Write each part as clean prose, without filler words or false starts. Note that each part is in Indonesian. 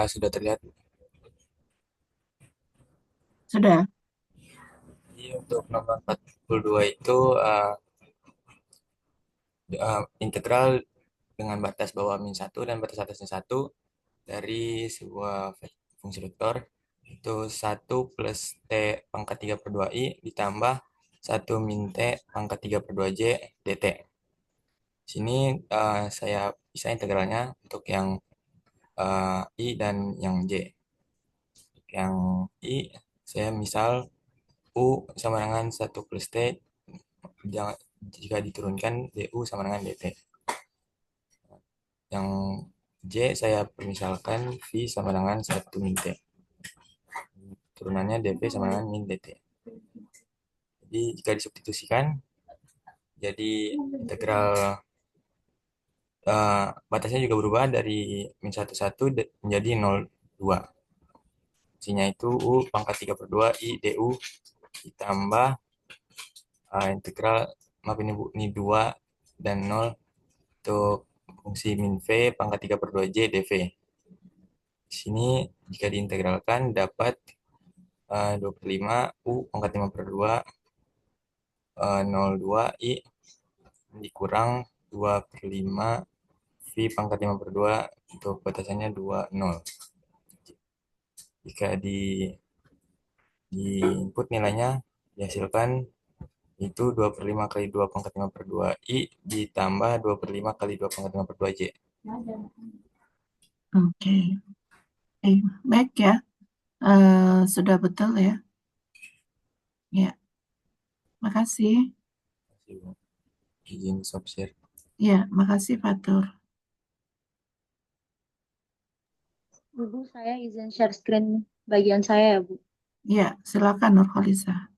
Sudah terlihat. Sudah. Jadi untuk nomor 42 itu integral dengan batas bawah min 1 dan batas atasnya 1 dari sebuah fungsi vektor itu 1 plus T pangkat 3/2i ditambah 1 min T pangkat 3/2j dt. Sini saya bisa integralnya untuk yang I dan yang J. Yang I saya misal U sama dengan 1 plus T, jika diturunkan DU sama dengan DT. Yang J saya permisalkan V sama dengan 1 min T. Turunannya DV sama dengan min DT. Jadi jika disubstitusikan, jadi integral batasnya juga berubah dari min 1 menjadi 0,2. Fungsinya itu U pangkat 3/2 I DU ditambah integral, maaf ini Bu, ini 2 dan 0 untuk fungsi min V pangkat 3/2J dV. Di sini jika diintegralkan dapat 25 U pangkat 5/2 02 I dikurang 2/5 V pangkat 5/2 untuk batasannya 20. Jika di input nilainya dihasilkan itu 2/5 kali 2 pangkat 5/2 I ditambah 2/5 kali 2 pangkat 5/2 J. Oke. Baik ya. Sudah betul ya. Ya, makasih. Izin stop share. Ya, makasih Fatur. Bu, saya izin share screen bagian saya ya, Bu. Ya, silakan Nurholisa.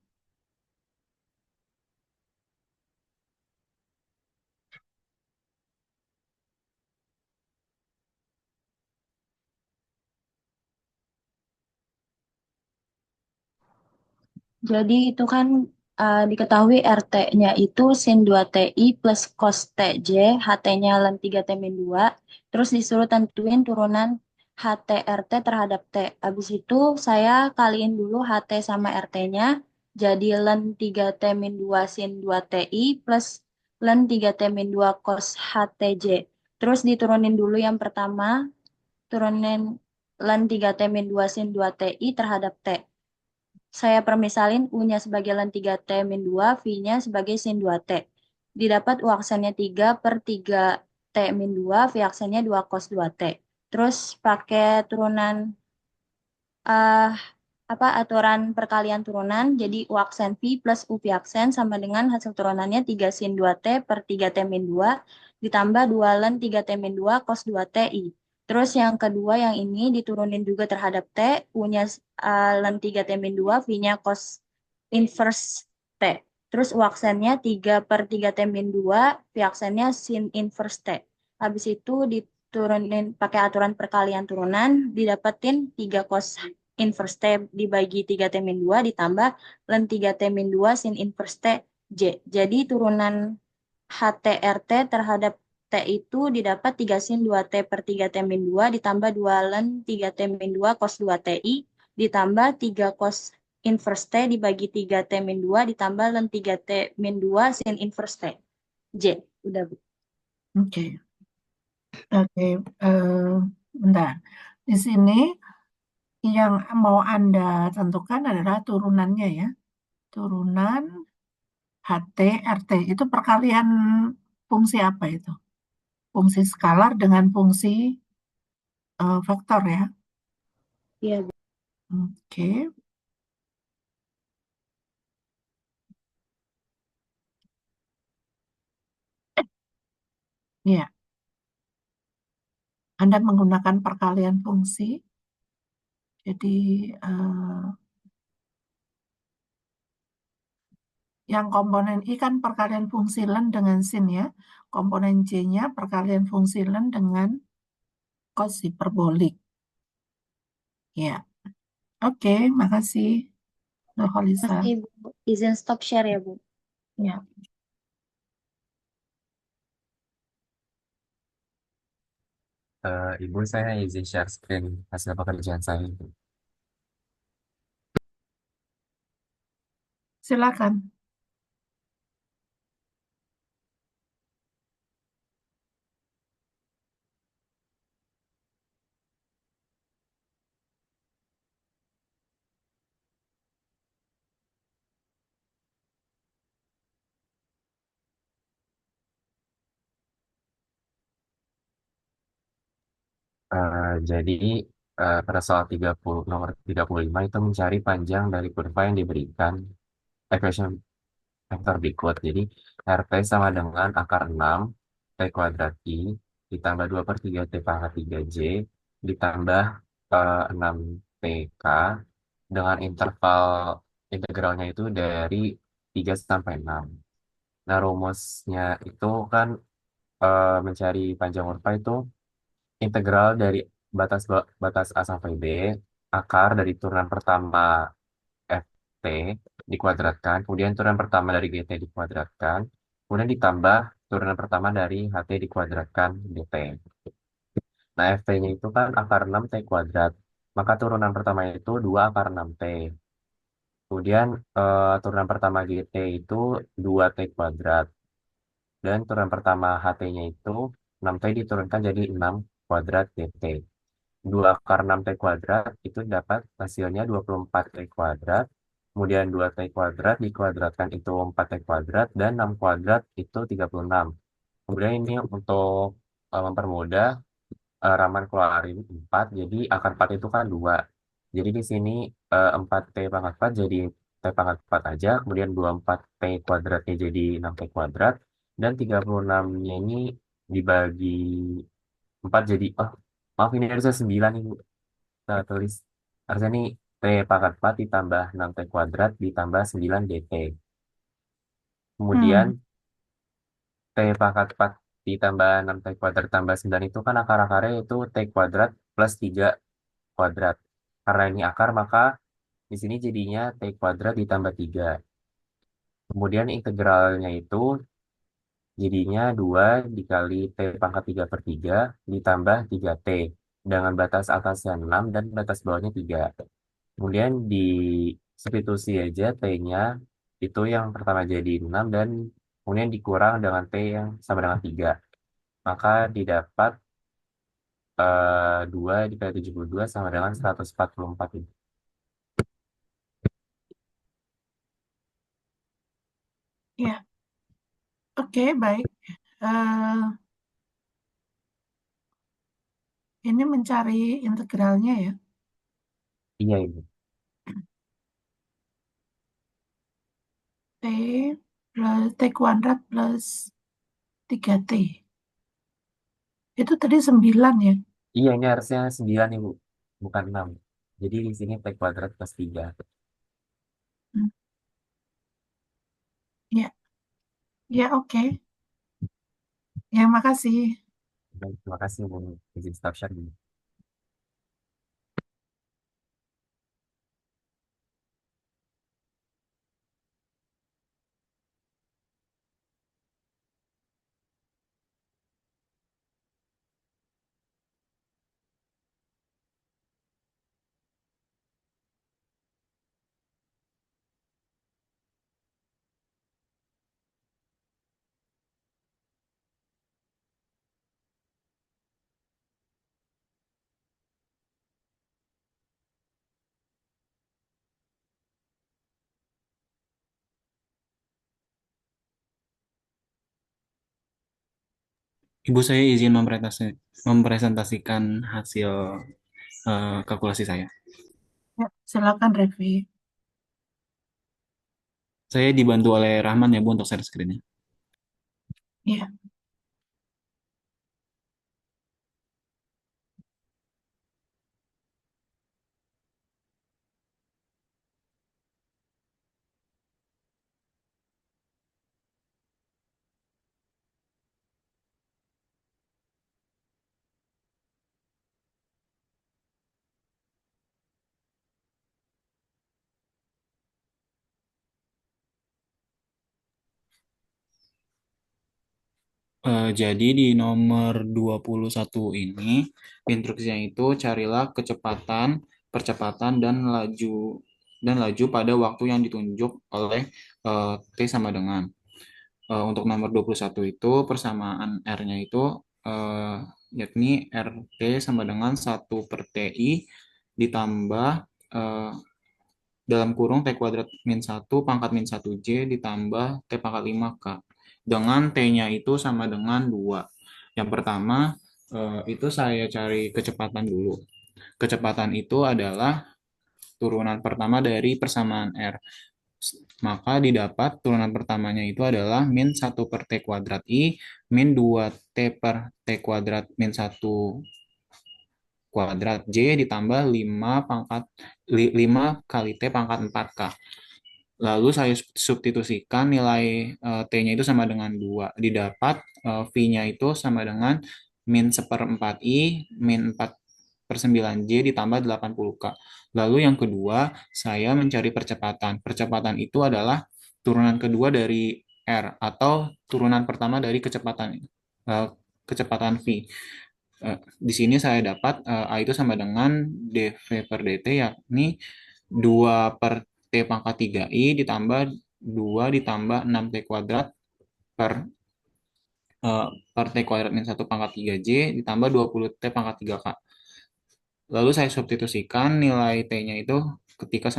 Jadi itu kan diketahui RT-nya itu sin 2TI plus cos TJ, HT-nya ln 3T min 2, terus disuruh tentuin turunan HT RT terhadap T. Habis itu saya kaliin dulu HT sama RT-nya, jadi ln 3T min 2 sin 2TI plus ln 3T min 2 cos HTJ. Terus diturunin dulu yang pertama, turunin ln 3T min 2 sin 2TI terhadap T. Saya permisalin U-nya sebagai ln 3T min 2, V-nya sebagai sin 2T. Didapat U aksennya 3 per 3T min 2, V aksennya 2 cos 2T. Terus pakai turunan eh aturan perkalian turunan, jadi U aksen V plus U V aksen sama dengan hasil turunannya 3 sin 2T per 3T min 2 ditambah 2 ln 3T min 2 cos 2TI. Terus yang kedua yang ini diturunin juga terhadap T, U-nya ln 3T min 2, V-nya cos inverse T. Terus U aksennya 3 per 3T min 2, V aksennya sin inverse T. Habis itu diturunin pakai aturan perkalian turunan, didapetin 3 cos inverse T dibagi 3T min 2 ditambah ln 3T min 2 sin inverse T J. Jadi turunan HTRT terhadap T itu didapat 3 sin 2T per 3T min 2 ditambah 2 ln 3T min 2 cos 2TI ditambah 3 cos inverse T dibagi 3T min 2 ditambah ln 3T min 2 sin inverse T J. Udah, Bu. Oke. Oke. Bentar. Di sini yang mau Anda tentukan adalah turunannya ya. Turunan HT, RT. Itu perkalian fungsi apa itu? Fungsi skalar dengan fungsi vektor ya. Iya, Bu. Oke. Ya. Anda menggunakan perkalian fungsi. Jadi yang komponen I kan perkalian fungsi ln dengan sin ya. Komponen J-nya perkalian fungsi ln dengan cos hiperbolik. Ya. Oke, makasih Nurholisa. Masih, Bu. Izin stop share ya, Bu. Ya. Ibu, saya izin share screen hasil pekerjaan saya. Silakan. Jadi pada soal 30, nomor 35 itu mencari panjang dari kurva yang diberikan equation vektor berikut. Jadi RT sama dengan akar 6 T kuadrat I ditambah 2 per 3 T pangkat 3 J ditambah 6 TK dengan interval integralnya itu dari 3 sampai 6. Nah, rumusnya itu kan mencari panjang kurva itu integral dari batas A sampai B, akar dari turunan pertama FT dikuadratkan, kemudian turunan pertama dari GT dikuadratkan, kemudian ditambah turunan pertama dari HT dikuadratkan GT. Nah, FT-nya itu kan akar 6 T kuadrat. Maka turunan pertama itu 2 akar 6T. Kemudian turunan pertama GT itu 2 T kuadrat. Dan turunan pertama HT-nya itu 6T diturunkan jadi 6 kuadrat GT. 2 akar 6T kuadrat itu dapat hasilnya 24 T kuadrat. Kemudian 2 T kuadrat dikuadratkan itu 4 T kuadrat. Dan 6 kuadrat itu 36. Kemudian ini untuk mempermudah Raman keluarin 4. Jadi akar 4 itu kan 2. Jadi di sini 4 T pangkat 4 jadi T pangkat 4 aja. Kemudian 24 T kuadratnya jadi 6 T kuadrat. Dan 36-nya ini dibagi 4 jadi, oh maaf ini harusnya 9 Ibu. Saya tulis. Harusnya ini T pangkat 4 ditambah 6 T kuadrat ditambah 9 DT. Kemudian Hmm. T pangkat 4 ditambah 6 T kuadrat tambah 9 itu kan akar-akarnya itu T kuadrat plus 3 kuadrat. Karena ini akar, maka di sini jadinya T kuadrat ditambah 3. Kemudian integralnya itu jadinya 2 dikali T pangkat 3 per 3 ditambah 3T. Dengan batas atasnya 6 dan batas bawahnya 3. Kemudian di substitusi aja T-nya itu yang pertama jadi 6 dan kemudian dikurang dengan T yang sama dengan 3. Maka didapat 2 dikali 72 sama dengan 144. Ya, oke, baik. Eh, ini mencari integralnya ya. Iya, Ibu. T plus T kuadrat plus 3T. Itu tadi 9 ya. Iya, ini harusnya 9 Ibu, bukan 6. Jadi di sini T kuadrat plus 3. Hmm. Ya, ya oke. Ya, makasih. Baik, terima kasih Ibu. Izin stop share dulu. Ibu saya izin mempresentasikan hasil kalkulasi saya. Ya, silakan Revi. Saya dibantu oleh Rahman ya Bu untuk share screen-nya. Ya, Jadi di nomor 21 ini, instruksinya itu carilah percepatan dan laju pada waktu yang ditunjuk oleh T sama dengan. Untuk nomor 21 itu persamaan R-nya itu eh, yakni RT sama dengan 1/TI ditambah eh, dalam kurung T kuadrat min 1 pangkat min 1J ditambah T pangkat 5K. Dengan T-nya itu sama dengan 2. Yang pertama, itu saya cari kecepatan dulu. Kecepatan itu adalah turunan pertama dari persamaan R. Maka didapat turunan pertamanya itu adalah min 1 per T kuadrat I, min 2T per T kuadrat min 1 kuadrat J ditambah 5 kali T pangkat 4K. Lalu saya substitusikan nilai T-nya itu sama dengan 2. Didapat V-nya itu sama dengan min 1/4 I, min 4/9J ditambah 80K. Lalu yang kedua, saya mencari percepatan. Percepatan itu adalah turunan kedua dari R atau turunan pertama dari kecepatan V. Di sini saya dapat A itu sama dengan dV per dt, yakni 2 per T pangkat 3i ditambah 2 ditambah 6T kuadrat per T kuadrat min 1 pangkat 3J ditambah 20T pangkat 3K. Lalu saya substitusikan nilai T-nya itu ketika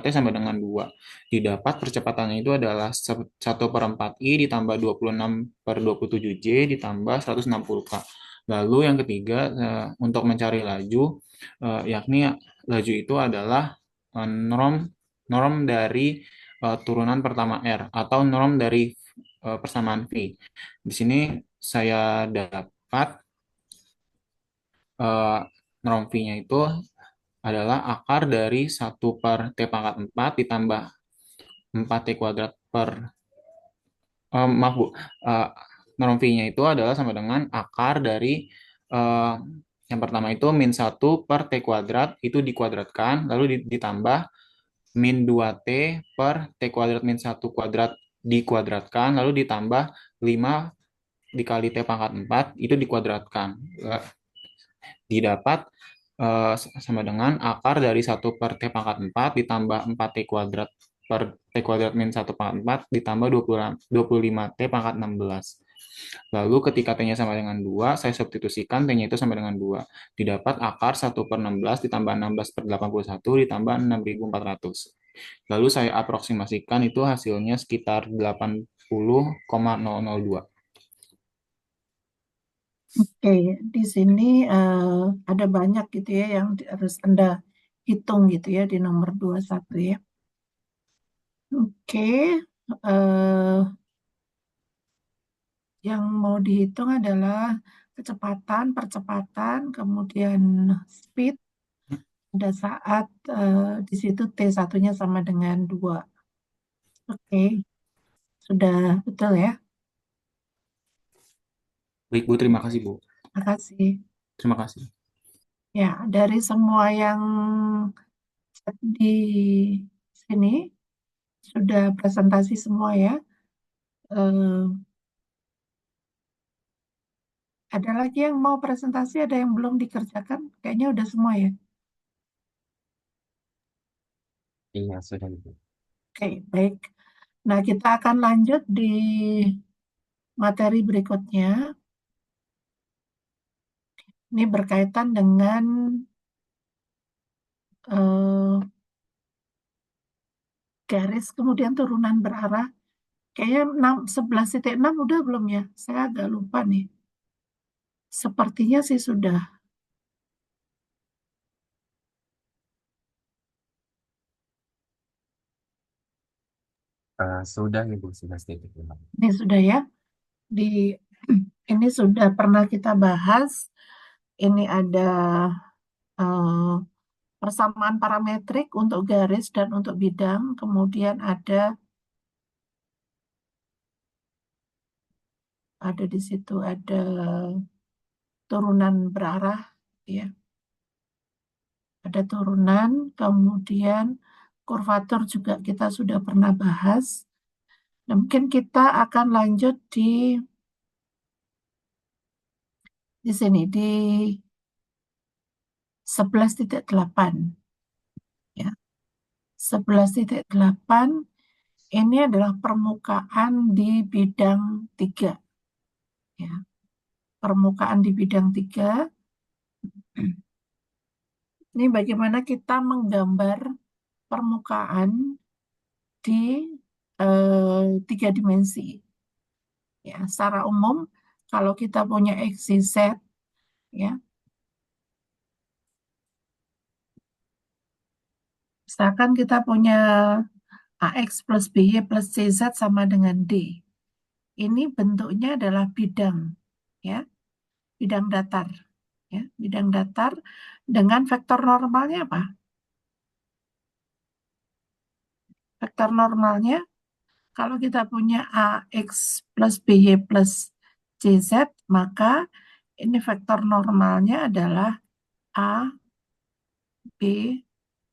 T sama dengan 2. Didapat percepatannya itu adalah 1/4I ditambah 26/27J ditambah 160K. Lalu yang ketiga, untuk mencari laju, yakni laju itu adalah norm dari turunan pertama R atau norm dari persamaan V. Di sini saya dapat norm V-nya itu adalah akar dari 1 per T pangkat 4 ditambah 4T kuadrat per maaf Bu, norm V-nya itu adalah sama dengan akar dari yang pertama itu min 1 per T kuadrat itu dikuadratkan, lalu ditambah min 2T per T kuadrat min 1 kuadrat dikuadratkan, lalu ditambah 5 dikali T pangkat 4 itu dikuadratkan. Didapat sama dengan akar dari 1 per T pangkat 4 ditambah 4T kuadrat per T kuadrat min 1 pangkat 4 ditambah 25T pangkat 16. Lalu ketika T-nya sama dengan 2, saya substitusikan T-nya itu sama dengan 2. Didapat akar 1 per 16 ditambah 16 per 81 ditambah 6.400. Lalu saya aproksimasikan itu hasilnya sekitar 80,002. Oke, di sini ada banyak gitu ya yang harus Anda hitung gitu ya di nomor 21 ya. Oke, yang mau dihitung adalah kecepatan, percepatan, kemudian speed pada saat di situ T1-nya sama dengan 2. Oke, sudah betul ya? Baik Bu, terima kasih Bu. Terima kasih. Terima kasih. Ya, dari semua yang di sini sudah presentasi semua ya. Ada lagi yang mau presentasi, ada yang belum dikerjakan? Kayaknya udah semua ya. Iya, sudah itu. Oke, baik. Nah, kita akan lanjut di materi berikutnya. Ini berkaitan dengan garis kemudian turunan berarah. Kayaknya 11.6 udah belum ya? Saya agak lupa nih. Sepertinya sih sudah. Sudah Ibu, sudah sedikit. Ini sudah ya. Di ini sudah pernah kita bahas. Ini ada persamaan parametrik untuk garis dan untuk bidang. Kemudian ada di situ ada turunan berarah ya. Ada turunan, kemudian kurvatur juga kita sudah pernah bahas. Nah, mungkin kita akan lanjut di di sini di 11.8 ya. 11.8 ini adalah permukaan di bidang 3 ya. Permukaan di bidang 3. Ini bagaimana kita menggambar permukaan di 3 dimensi. Ya, secara umum kalau kita punya X, Y, Z ya. Misalkan kita punya AX plus BY plus CZ sama dengan D. Ini bentuknya adalah bidang ya, bidang datar ya, bidang datar dengan vektor normalnya apa? Vektor normalnya kalau kita punya AX plus BY plus CZ, maka ini vektor normalnya adalah A, B,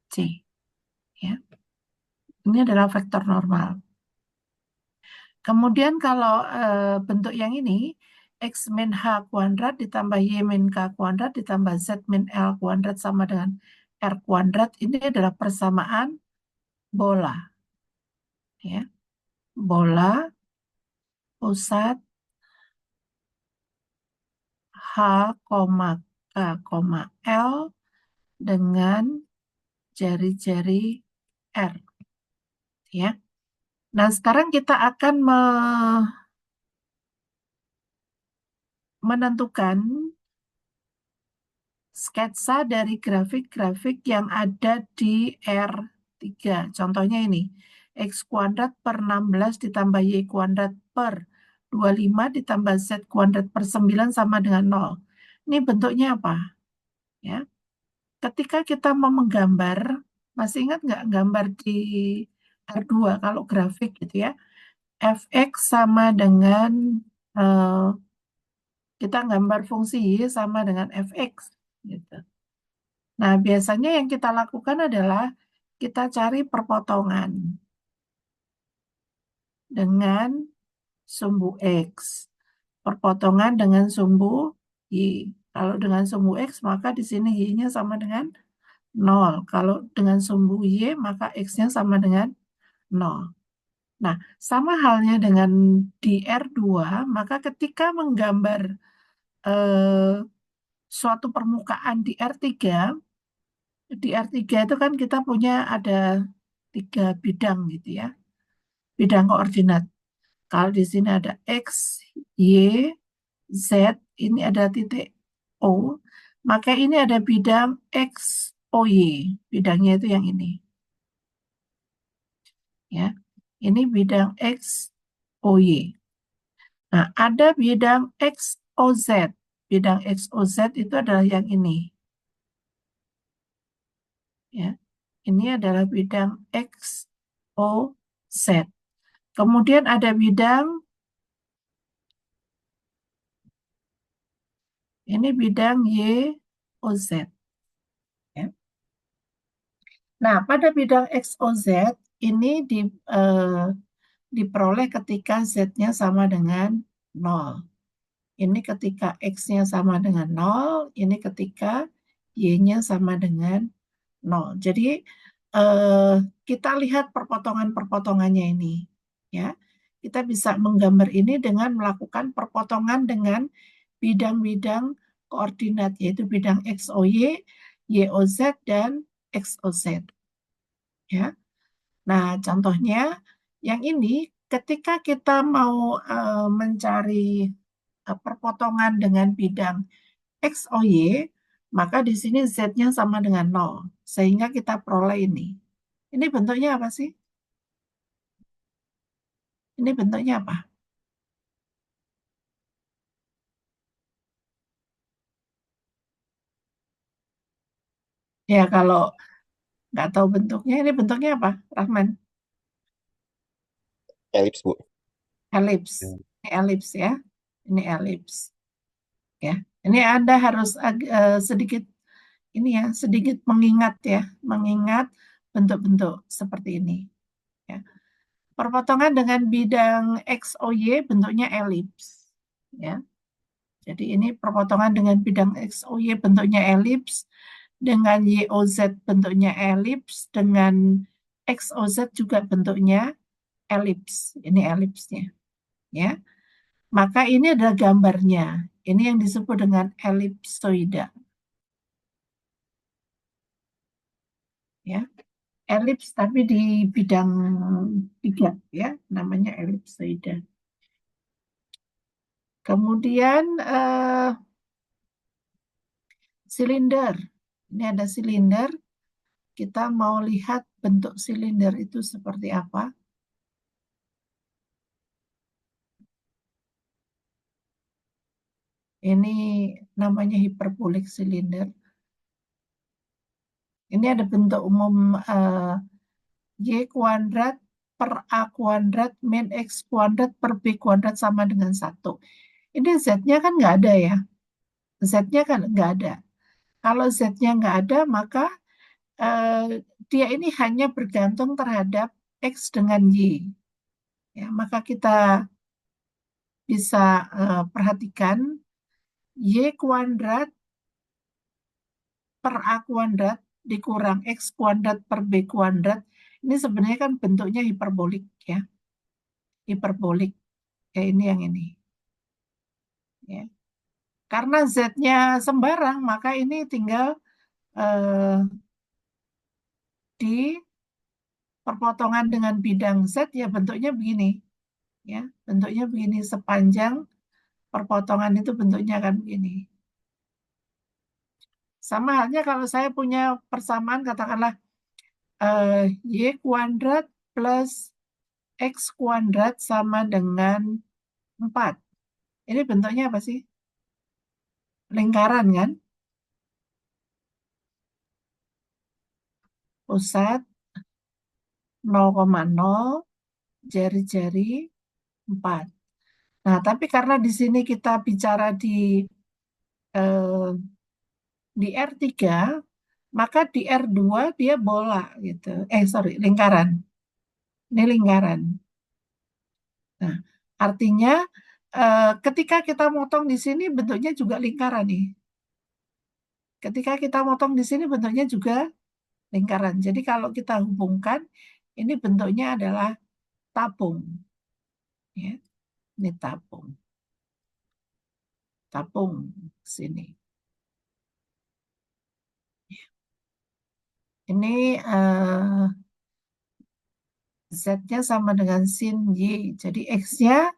C. Ya. Ini adalah vektor normal. Kemudian kalau bentuk yang ini, X min H kuadrat ditambah Y min K kuadrat ditambah Z min L kuadrat sama dengan R kuadrat, ini adalah persamaan bola. Ya. Bola pusat H, K, L dengan jari-jari R. Ya. Nah, sekarang kita akan menentukan sketsa dari grafik-grafik yang ada di R3. Contohnya ini, X kuadrat per 16 ditambah Y kuadrat per 25 ditambah Z kuadrat per 9 sama dengan 0. Ini bentuknya apa? Ya. Ketika kita mau menggambar, masih ingat nggak gambar di R2 kalau grafik gitu ya? Fx sama dengan kita gambar fungsi Y sama dengan Fx gitu. Nah, biasanya yang kita lakukan adalah kita cari perpotongan dengan sumbu X. Perpotongan dengan sumbu Y. Kalau dengan sumbu X, maka di sini Y-nya sama dengan 0. Kalau dengan sumbu Y, maka X-nya sama dengan 0. Nah, sama halnya dengan di R2, maka ketika menggambar suatu permukaan di R3 itu kan kita punya ada 3 bidang gitu ya, bidang koordinat. Kalau di sini ada X, Y, Z, ini ada titik O, maka ini ada bidang X, O, Y. Bidangnya itu yang ini. Ya, ini bidang X, O, Y. Nah, ada bidang X, O, Z. Bidang X, O, Z itu adalah yang ini. Ya, ini adalah bidang X, O, Z. Kemudian ada bidang, ini bidang Y, O, Z. Ya. Nah, pada bidang X, O, Z, ini diperoleh ketika Z-nya sama dengan 0. Ini ketika X-nya sama dengan 0, ini ketika Y-nya sama dengan 0. Jadi, kita lihat perpotongan-perpotongannya ini. Ya, kita bisa menggambar ini dengan melakukan perpotongan dengan bidang-bidang koordinat, yaitu bidang XOY, YOZ, dan XOZ. Ya. Nah, contohnya yang ini ketika kita mau mencari perpotongan dengan bidang XOY, maka di sini Z-nya sama dengan 0. Sehingga kita peroleh ini. Ini bentuknya apa sih? Ini bentuknya apa? Ya, kalau nggak tahu bentuknya, ini bentuknya apa, Rahman? Elips, Bu. Elips. Ini elips ya. Ini elips. Ya. Ini Anda harus sedikit ini ya, sedikit mengingat ya, mengingat bentuk-bentuk seperti ini. Ya. Perpotongan dengan bidang XOY bentuknya elips. Ya. Jadi ini perpotongan dengan bidang XOY bentuknya elips, dengan YOZ bentuknya elips, dengan XOZ juga bentuknya elips. Ini elipsnya, ya. Maka ini adalah gambarnya. Ini yang disebut dengan elipsoida. Ya, elips tapi di bidang 3 ya, namanya elipsoida. Kemudian silinder. Ini ada silinder. Kita mau lihat bentuk silinder itu seperti apa. Ini namanya hiperbolik silinder. Ini ada bentuk umum Y kuadrat per A kuadrat min X kuadrat per B kuadrat sama dengan 1. Ini Z-nya kan nggak ada ya. Z-nya kan nggak ada. Kalau Z-nya nggak ada, maka dia ini hanya bergantung terhadap X dengan Y. Ya, maka kita bisa perhatikan Y kuadrat per A kuadrat dikurang X kuadrat per B kuadrat. Ini sebenarnya kan bentuknya hiperbolik ya. Hiperbolik. Ya, ini yang ini. Ya. Karena Z-nya sembarang, maka ini tinggal di perpotongan dengan bidang Z ya bentuknya begini. Ya, bentuknya begini sepanjang perpotongan itu bentuknya kan begini. Sama halnya kalau saya punya persamaan katakanlah Y kuadrat plus X kuadrat sama dengan 4. Ini bentuknya apa sih? Lingkaran kan? Pusat 0,0, jari-jari 4. Nah, tapi karena di sini kita bicara di R3, maka di R2 dia bola gitu. Sorry, lingkaran. Ini lingkaran. Nah, artinya ketika kita motong di sini bentuknya juga lingkaran nih. Ketika kita motong di sini bentuknya juga lingkaran. Jadi kalau kita hubungkan, ini bentuknya adalah tabung. Ya, ini tabung. Tabung sini. Ini Z-nya sama dengan sin Y. Jadi X-nya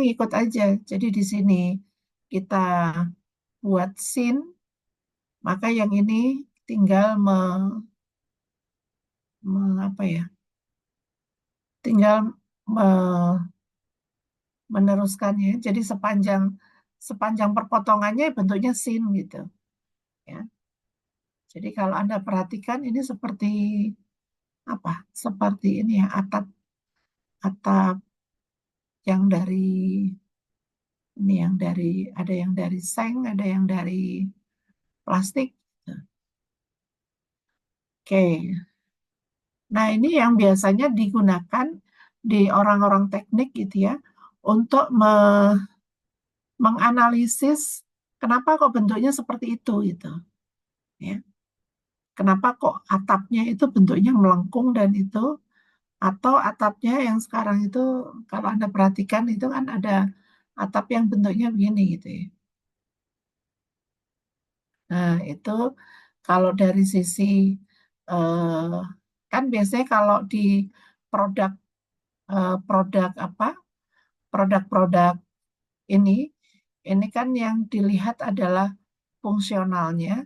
ngikut aja. Jadi di sini kita buat sin, maka yang ini tinggal apa ya? Tinggal meneruskannya. Jadi sepanjang perpotongannya bentuknya sin gitu. Ya. Jadi kalau Anda perhatikan ini seperti apa? Seperti ini ya, atap yang dari ini ada yang dari seng, ada yang dari plastik. Oke. Nah, ini yang biasanya digunakan di orang-orang teknik gitu ya untuk menganalisis kenapa kok bentuknya seperti itu gitu. Ya. Kenapa kok atapnya itu bentuknya melengkung dan itu atau atapnya yang sekarang itu kalau Anda perhatikan itu kan ada atap yang bentuknya begini gitu ya. Nah, itu kalau dari sisi kan biasanya kalau di produk produk apa? Produk-produk ini kan yang dilihat adalah fungsionalnya.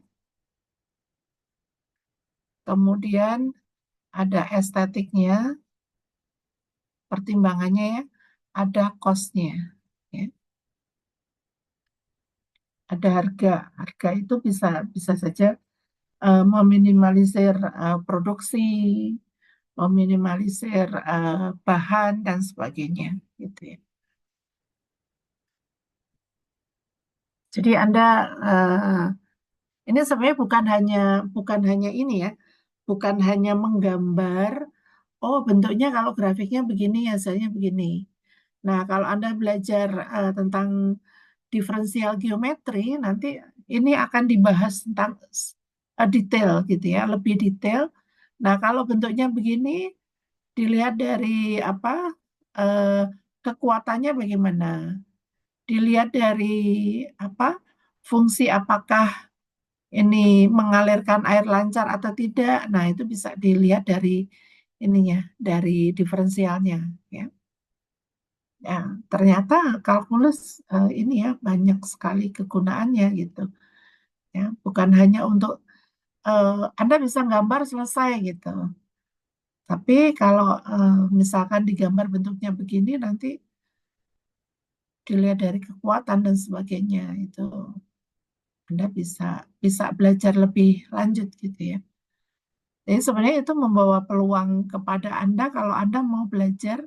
Kemudian ada estetiknya, pertimbangannya ya, ada cost-nya. Ya. Ada harga. Harga itu bisa saja meminimalisir produksi, meminimalisir bahan dan sebagainya, gitu ya. Jadi Anda ini sebenarnya bukan hanya ini ya, bukan hanya menggambar. Oh bentuknya kalau grafiknya begini, hasilnya begini. Nah kalau Anda belajar tentang diferensial geometri, nanti ini akan dibahas tentang detail gitu ya, lebih detail. Nah, kalau bentuknya begini, dilihat dari apa eh, kekuatannya bagaimana, dilihat dari apa fungsi apakah ini mengalirkan air lancar atau tidak. Nah, itu bisa dilihat dari ininya, dari diferensialnya ya. Ya, ternyata kalkulus ini ya banyak sekali kegunaannya gitu. Ya, bukan hanya untuk Anda bisa gambar selesai gitu. Tapi kalau misalkan digambar bentuknya begini, nanti dilihat dari kekuatan dan sebagainya itu Anda bisa bisa belajar lebih lanjut gitu ya. Jadi sebenarnya itu membawa peluang kepada Anda kalau Anda mau belajar,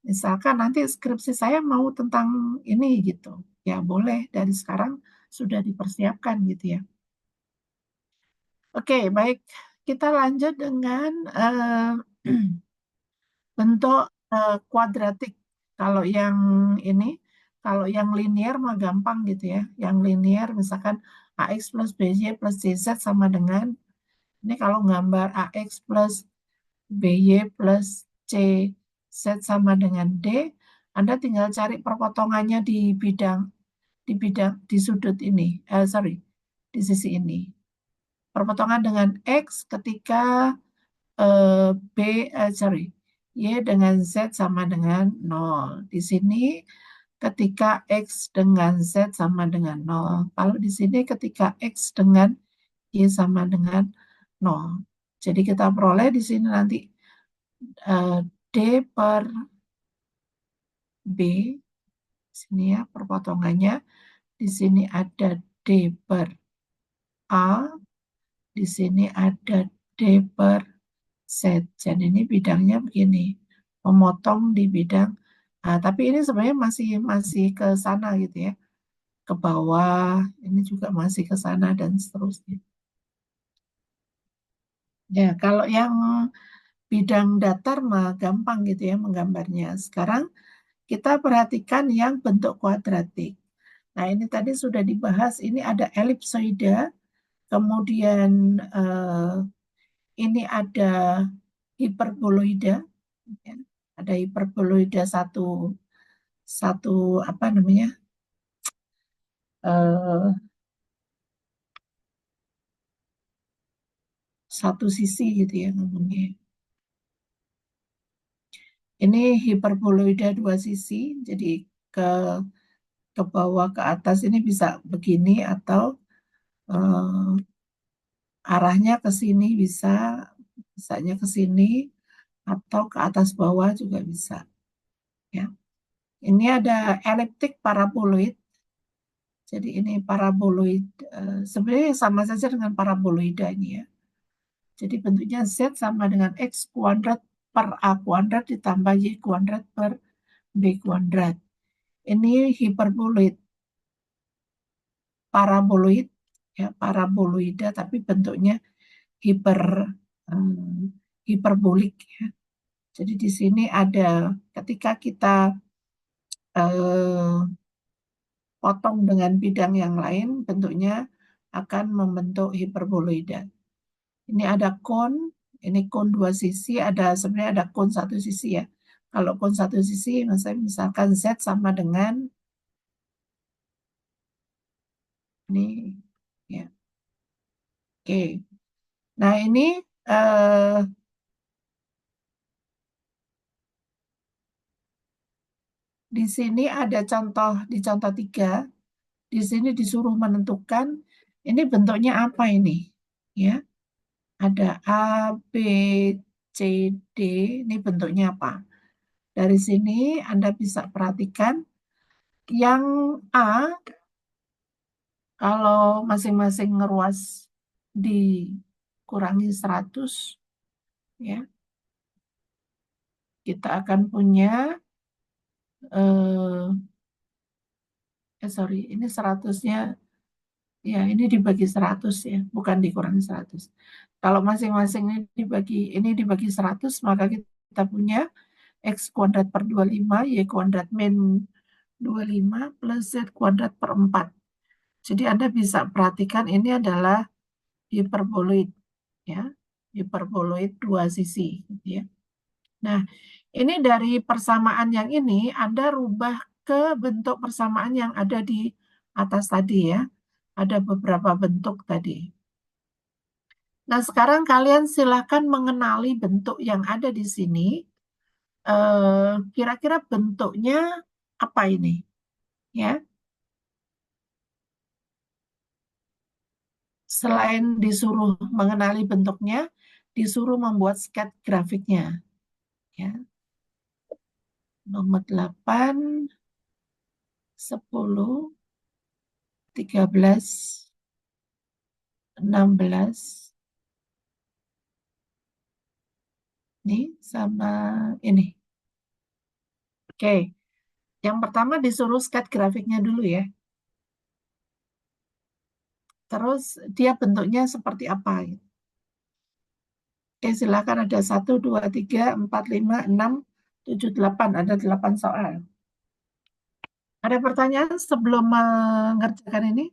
misalkan nanti skripsi saya mau tentang ini gitu, ya boleh dari sekarang sudah dipersiapkan gitu ya. Oke, baik. Kita lanjut dengan bentuk kuadratik. Kalau yang ini, kalau yang linear mah gampang gitu ya. Yang linear misalkan AX plus BY plus CZ sama dengan, ini kalau gambar AX plus BY plus CZ sama dengan D, Anda tinggal cari perpotongannya di sudut ini, sorry, di sisi ini. Perpotongan dengan X ketika B, sorry, Y dengan Z sama dengan 0. Di sini ketika X dengan Z sama dengan 0. Kalau di sini ketika X dengan Y sama dengan 0. Jadi kita peroleh di sini nanti D per B, sini ya perpotongannya. Di sini ada D per A, di sini ada D per Z. Dan ini bidangnya begini, memotong di bidang. Tapi ini sebenarnya masih masih ke sana gitu ya, ke bawah. Ini juga masih ke sana dan seterusnya. Ya, kalau yang bidang datar mah gampang gitu ya menggambarnya. Sekarang kita perhatikan yang bentuk kuadratik. Nah, ini tadi sudah dibahas. Ini ada elipsoida, kemudian ini ada hiperboloida, ya. Ada hiperboloida satu apa namanya eh, satu sisi gitu ya ngomongnya. Ini hiperboloida dua sisi, jadi ke ke bawah ke atas ini bisa begini atau arahnya ke sini bisa, bisanya ke sini atau ke atas bawah juga bisa. Ya, ini ada eliptik paraboloid. Jadi ini paraboloid, sebenarnya sama saja dengan paraboloida ini ya. Jadi bentuknya Z sama dengan X kuadrat per A kuadrat ditambah Y kuadrat per B kuadrat. Ini hiperboloid, paraboloid, ya paraboloida tapi bentuknya hiperbolik ya. Jadi di sini ada ketika kita eh, potong dengan bidang yang lain, bentuknya akan membentuk hiperboloida. Ini ada kon, ini kon dua sisi, sebenarnya ada kon satu sisi ya. Kalau kon satu sisi, misalkan Z sama dengan ini, ya. Oke. Nah ini di sini ada contoh di contoh 3. Di sini disuruh menentukan ini bentuknya apa ini, ya. Ada A, B, C, D. Ini bentuknya apa? Dari sini Anda bisa perhatikan yang A kalau masing-masing ngeruas dikurangi 100 ya. Kita akan punya sorry, ini 100-nya ya ini dibagi 100 ya, bukan dikurangi 100. Kalau masing-masing ini dibagi 100, maka kita punya X kuadrat per 25, Y kuadrat min 25 plus Z kuadrat per 4. Jadi Anda bisa perhatikan ini adalah hiperboloid, ya, hiperboloid dua sisi, gitu ya. Nah, ini dari persamaan yang ini Anda rubah ke bentuk persamaan yang ada di atas tadi ya. Ada beberapa bentuk tadi. Nah, sekarang kalian silakan mengenali bentuk yang ada di sini. Kira-kira bentuknya apa ini? Ya, selain disuruh mengenali bentuknya, disuruh membuat sketch grafiknya. Ya, nomor 8, 10, 13, 16, ini sama ini. Oke, yang pertama disuruh sketch grafiknya dulu ya. Terus dia bentuknya seperti apa? Oke, silakan ada 1, 2, 3, 4, 5, 6, 7, 8. Ada 8 soal. Ada pertanyaan sebelum mengerjakan ini?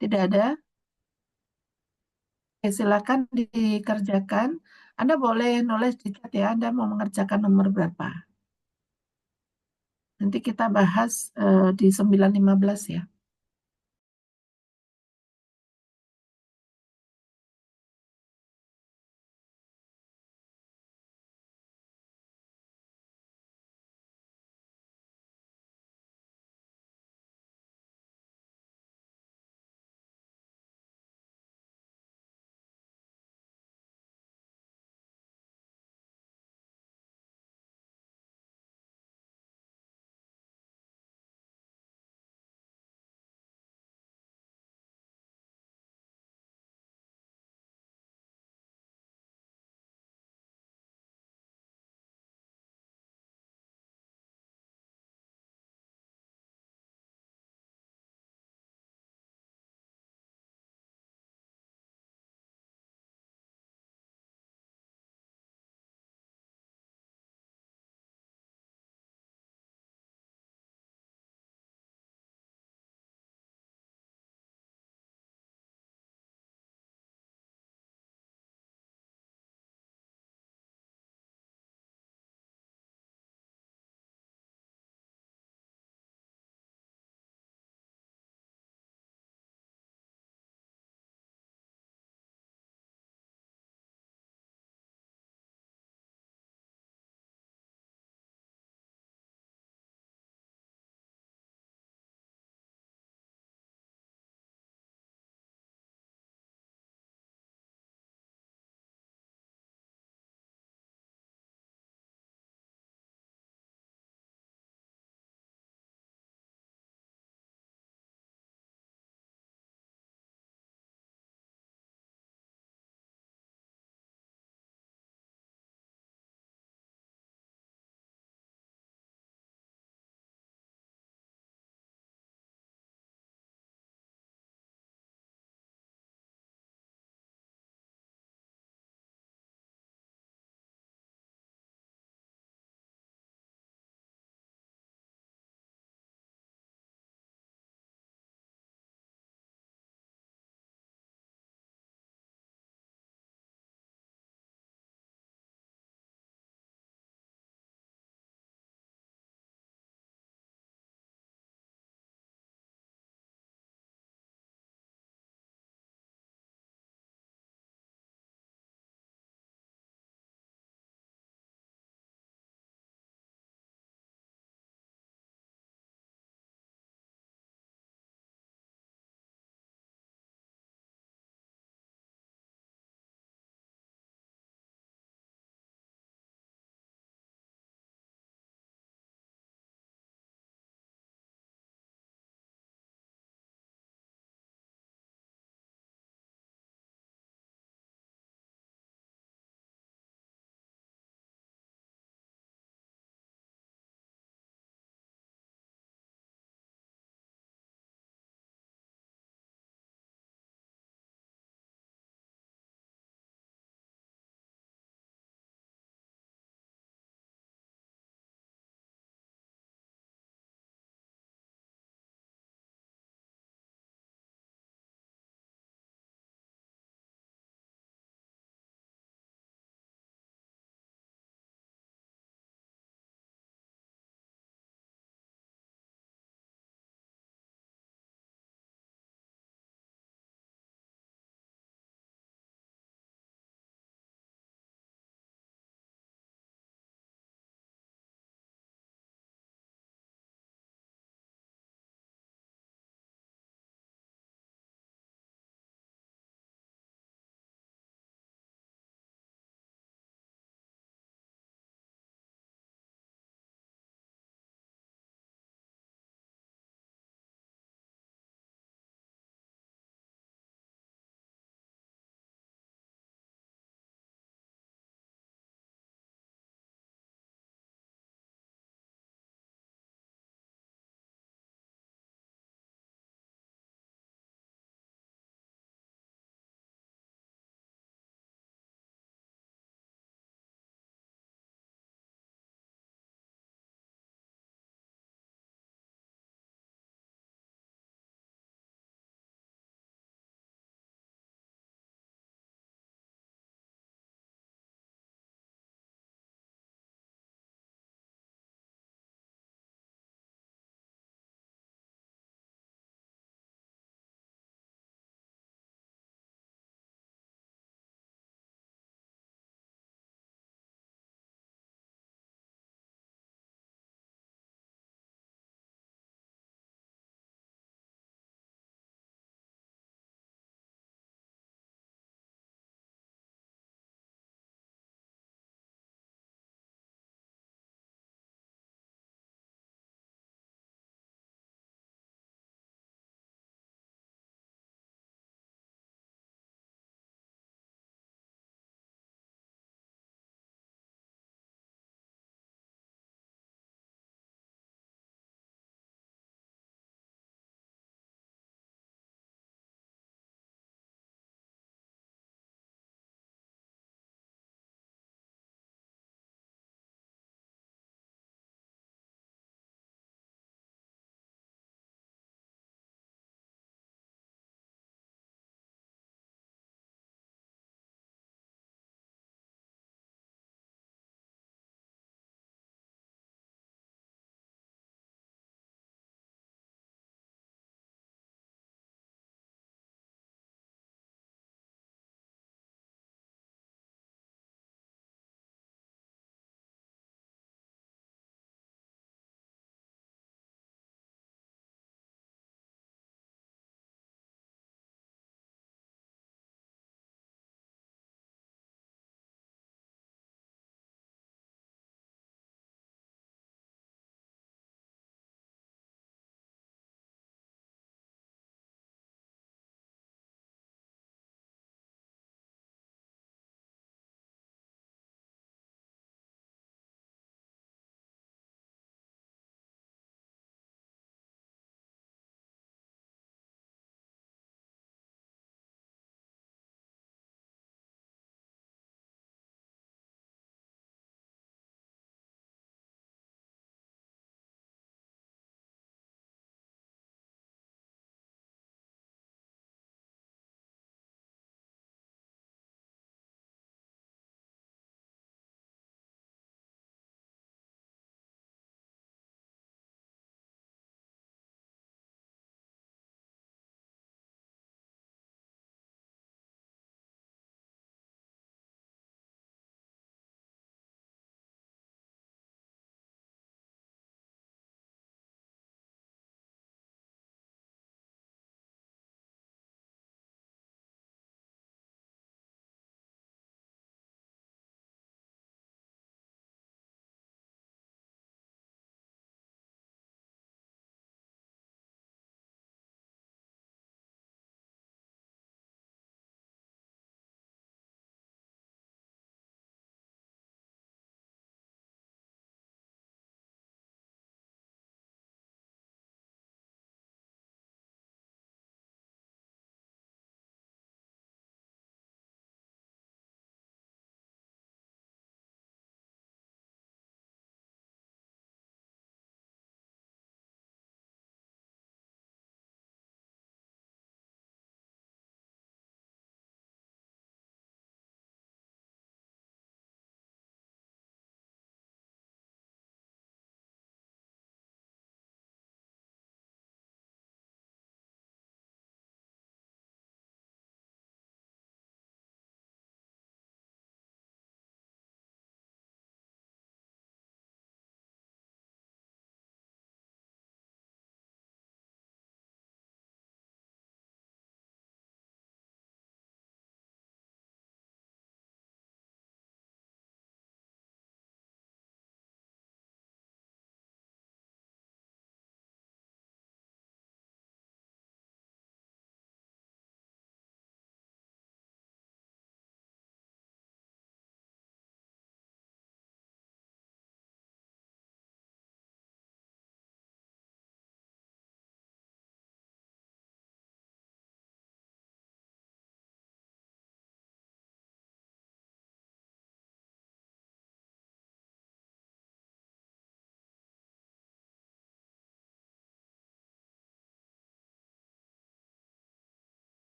Tidak ada? Oke, silakan dikerjakan. Anda boleh nulis di chat ya, Anda mau mengerjakan nomor berapa. Nanti kita bahas di 9.15 ya.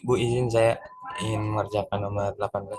Bu, izin saya ingin mengerjakan nomor 18.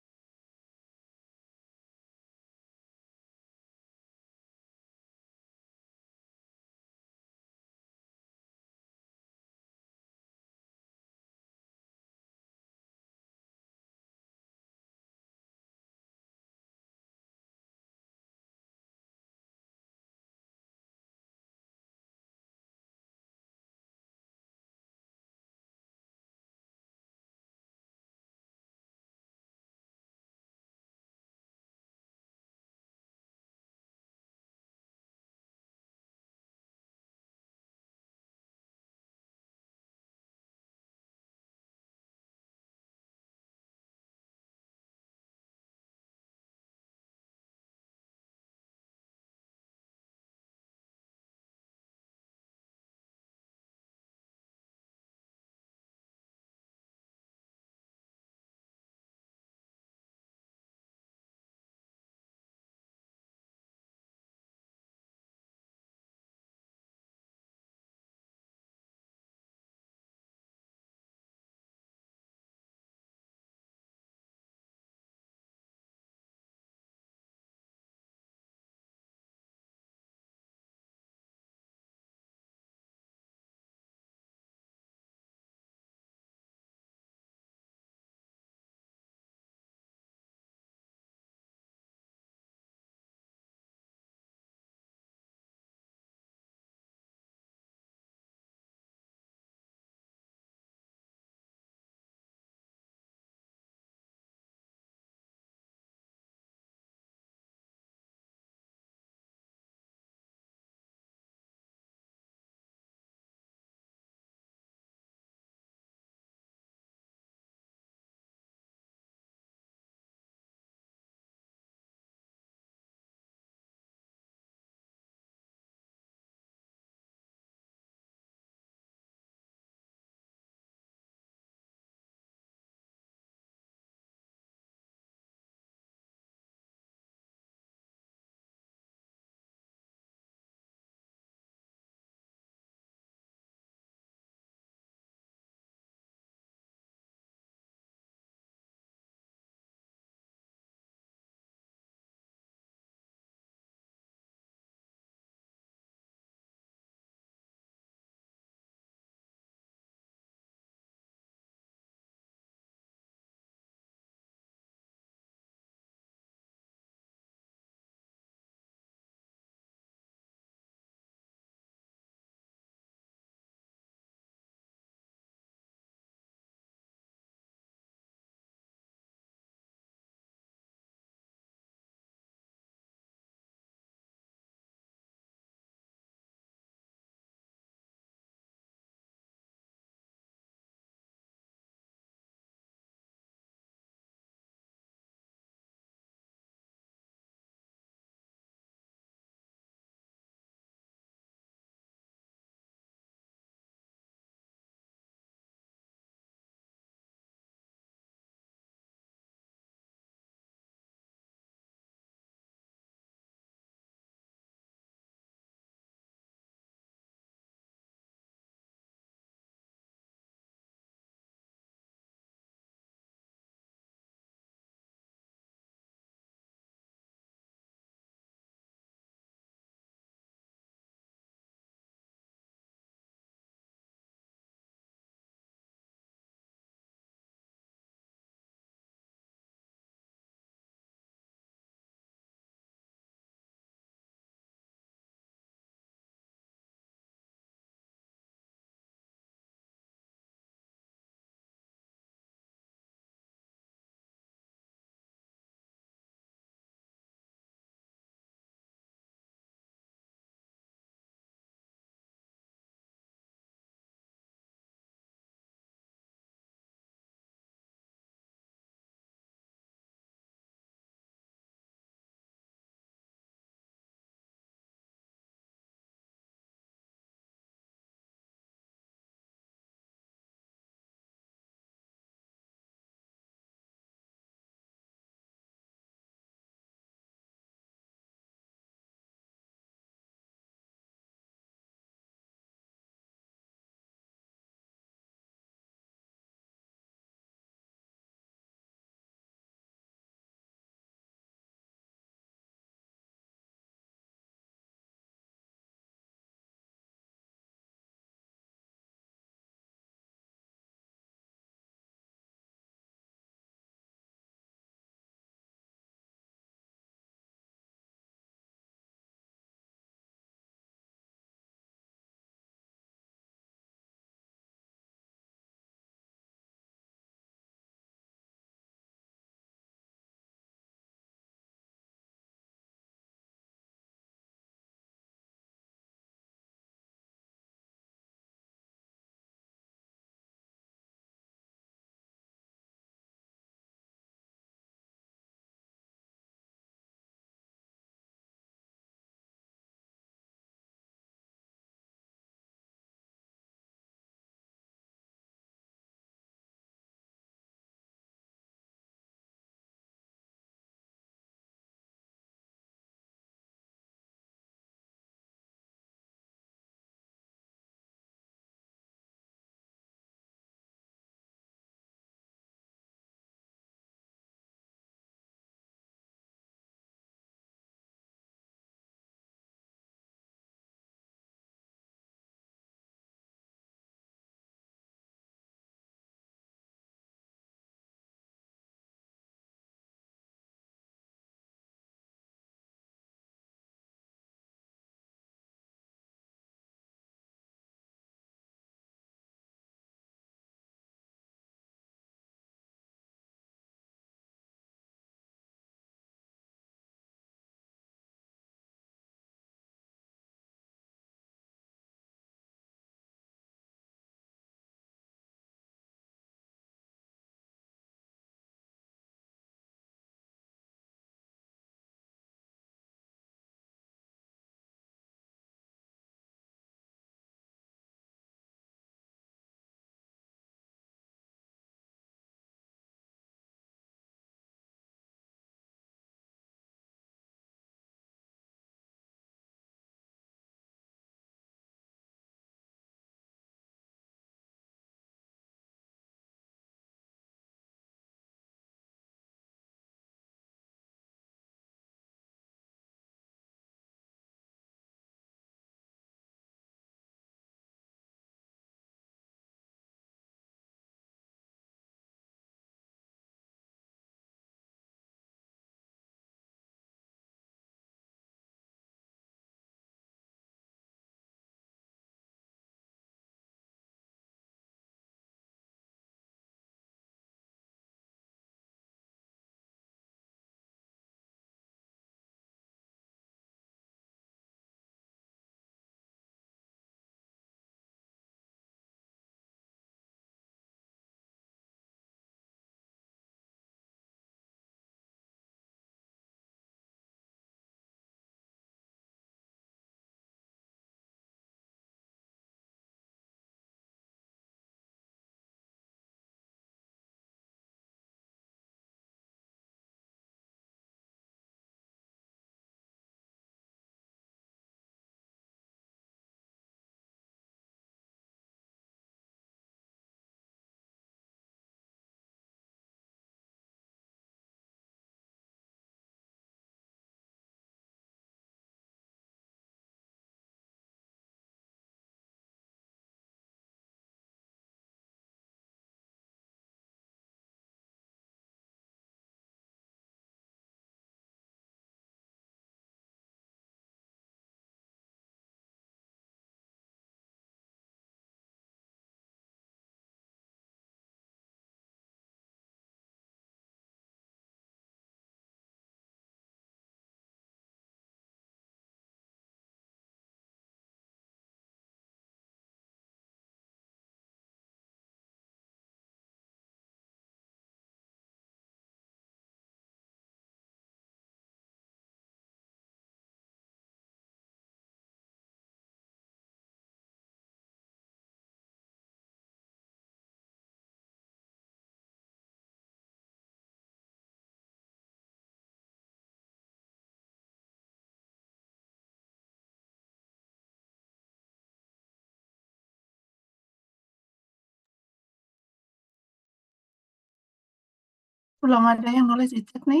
Belum ada yang nulis di chat nih.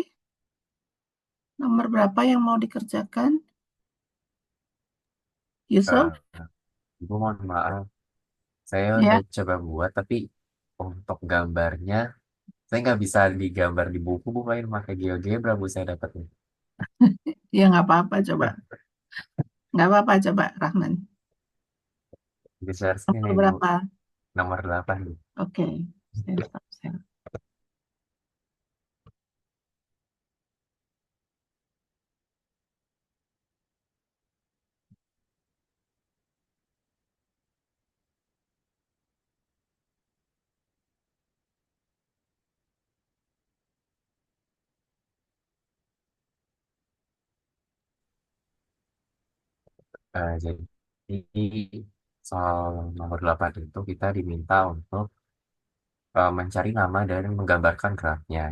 Nomor berapa yang mau dikerjakan? Yusuf? Ibu mohon maaf, saya udah Ya, coba buat, tapi untuk gambarnya saya nggak bisa digambar di buku, Bu, lain pakai GeoGebra, Bu, saya dapatnya. ya nggak apa-apa coba. Nggak apa-apa coba, Rahman. Di share screen Nomor ya, Bu. berapa? Nomor 8, Bu. Oke, saya stop share. Jadi soal nomor 8 itu kita diminta untuk mencari nama dan menggambarkan grafnya.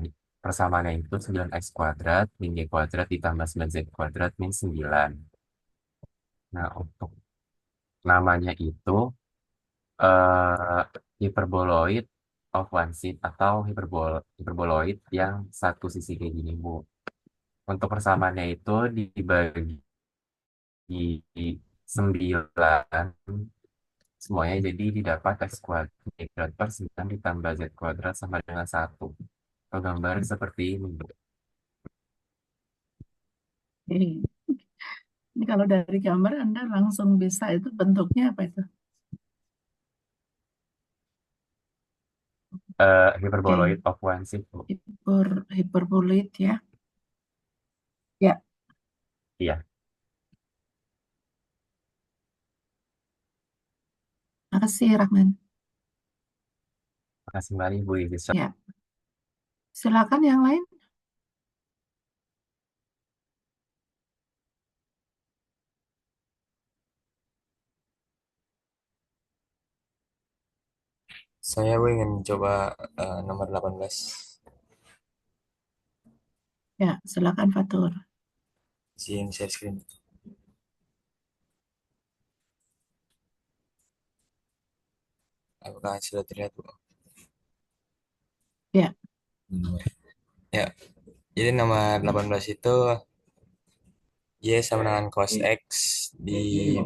Persamaannya itu 9x kuadrat min y kuadrat ditambah 9z kuadrat min 9. Nah, untuk namanya itu eh, hiperboloid of one sheet atau hiperboloid yang satu sisi kayak gini, Bu. Untuk persamaannya itu dibagi 9 semuanya, jadi didapat x kuadrat per 9 ditambah z kuadrat sama dengan 1. Kalau gambar seperti ini, Bu. Oke. Ini kalau dari gambar Anda langsung bisa itu bentuknya apa itu? Hyperboloid Oke, of one sheet, Bu. hiperbolit ya. Ya, Iya, makasih Rahman. makasih kembali, Bu Isis. Ya, silakan yang lain. Saya ingin mencoba nomor 18. Ya, silakan Fatur. Izin share screen. Apakah sudah terlihat, Bu? Ya, Ya, jadi nomor 18 itu Y sama dengan cos X di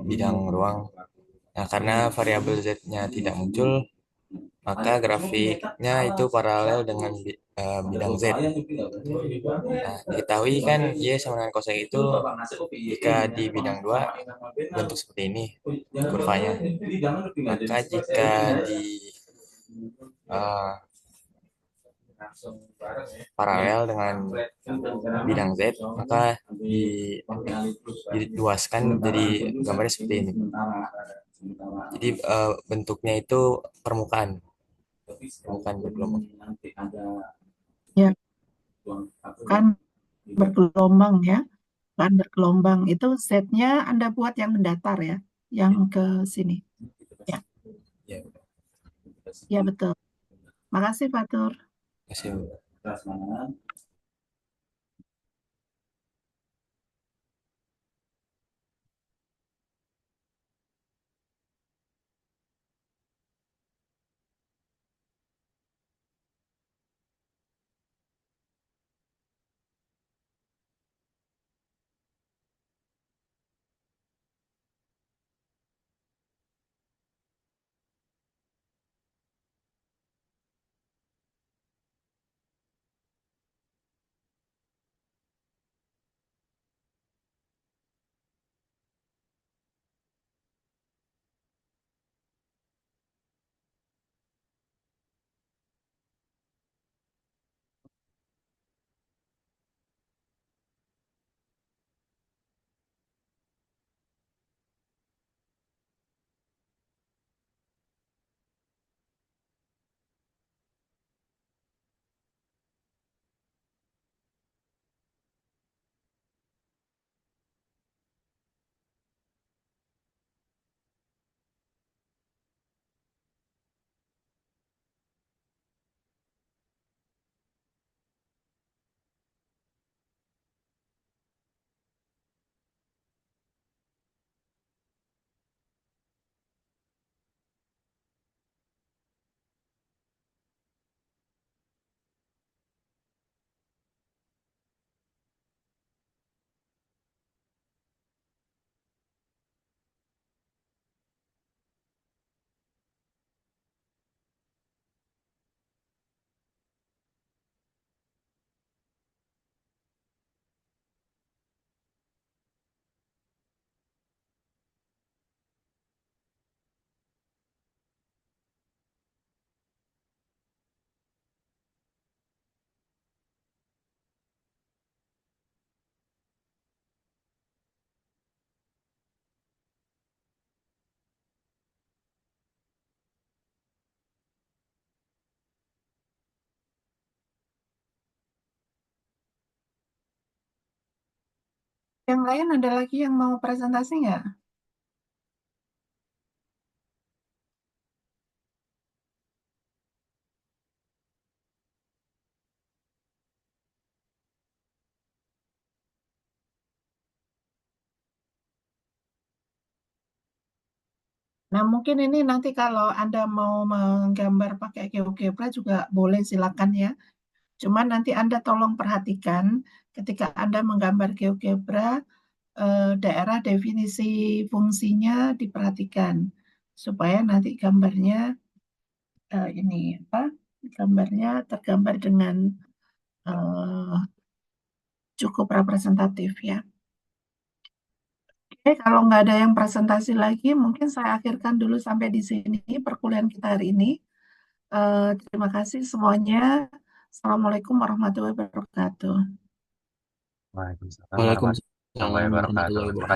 bidang ruang. Nah, karena variabel Z-nya tidak muncul, maka grafiknya itu paralel dengan bidang Z. Nah, diketahui kan Y sama dengan cos X itu jika di bidang 2 bentuk seperti ini kurvanya. Maka jika di eh, paralel dengan bidang Z, maka diluaskan jadi gambarnya seperti ini. Jadi bentuknya itu permukaan, permukaan bergelombang. ya, kan bergelombang ya. Kan bergelombang itu setnya Anda buat yang mendatar ya, yang ke sini. Ya, Ya, ya betul. Makasih Fatur. kasih. Yang lain ada lagi yang mau presentasi nggak? Nah, mungkin ini nanti kalau Anda mau menggambar pakai GeoGebra juga boleh, silakan ya. Cuman nanti Anda tolong perhatikan ketika Anda menggambar GeoGebra, daerah definisi fungsinya diperhatikan supaya nanti gambarnya ini apa? Gambarnya tergambar dengan cukup representatif ya. Oke, kalau nggak ada yang presentasi lagi, mungkin saya akhirkan dulu sampai di sini perkuliahan kita hari ini. Terima kasih semuanya. Assalamualaikum warahmatullahi wabarakatuh. Waalaikumsalam Waalaikumsalam warahmatullahi wabarakatuh. warahmatullahi Terima wabarakatuh. kasih.